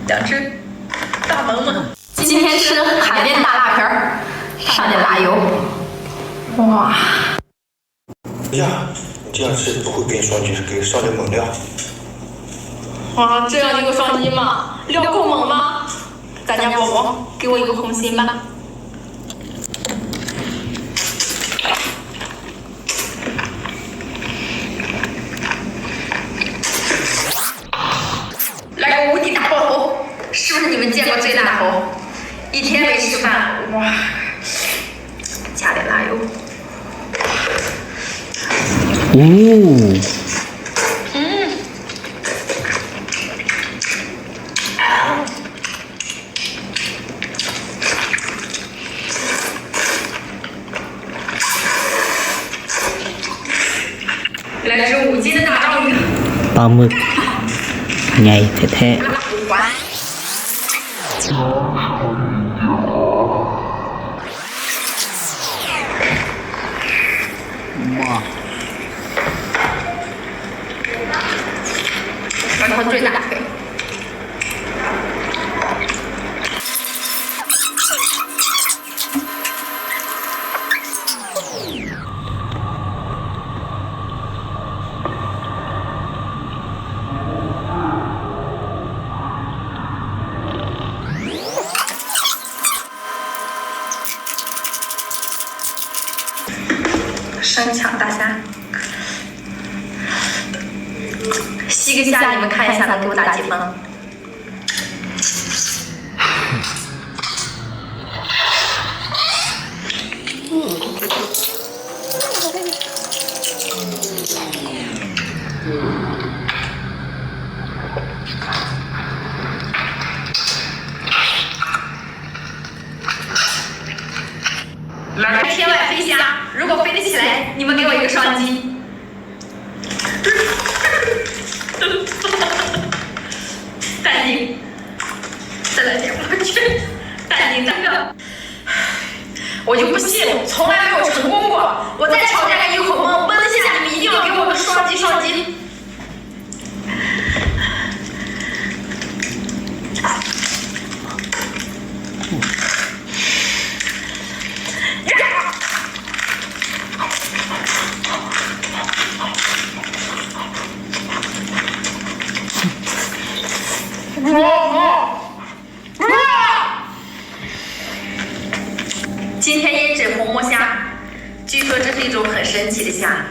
两只大萌萌。今天吃海边大辣片儿，上点辣油。哇！呀，你这样吃不会变双击，给烧点猛料。哇，这样一个双击吗？料够猛吗？咱家宝宝，给我一个红心吧。来个无敌大爆头，是不是你们见过最大头？一天没吃饭，哇！加点辣油。哦。来只5斤的大章鱼。ปลาหมึกใหญ่แท้ 然后最大腿。生抢大虾，吸个虾，你们看一下能给我打几分？来天外飞虾，如果飞得起来，你们给我一个双击。淡定，再来点，我去，淡定站着。我就不信，从来没有成功过。我再挑战个一口闷闷下，你们一定要给我个双击双击。今天腌制红魔虾，据说这是一种很神奇的虾，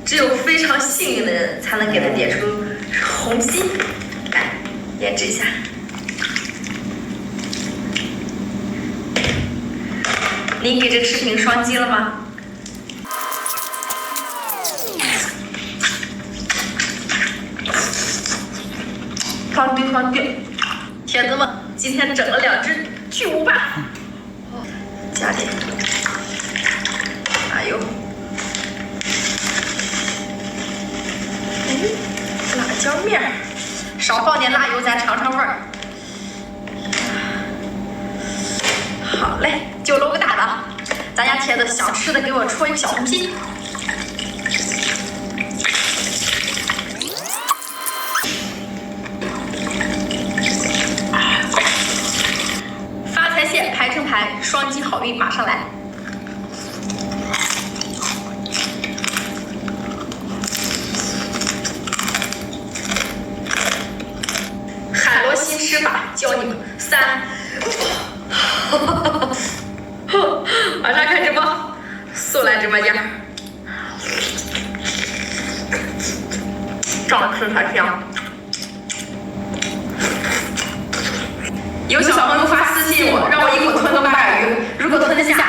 只有非常幸运的人才能给它点出红心。来，腌制一下。您给这视频双击了吗？双击双击！铁子们，今天整了2只巨无霸。加点辣油，辣椒面儿，少放点辣油，咱尝尝味儿。好嘞，就搂个大的，咱家铁子想吃的给我戳一个小红心。发财蟹排成排，双击好运马上来。海螺新吃法，教你们3。马上开直播，速来直播间。照吃才香。有小朋友发私信我，让我一口吞个巴尔鱼，如果吞得下，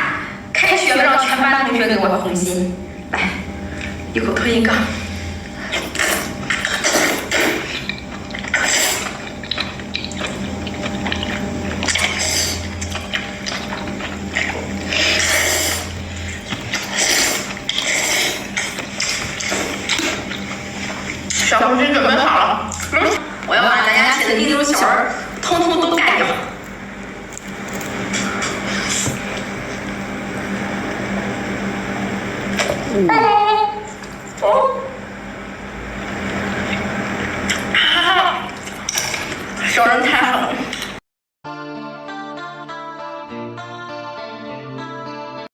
开学了让全班同学给我红心。来，一口吞一个。小红心准备好了，我要把咱家铁的一溜小儿通通都干掉。小人太狠了。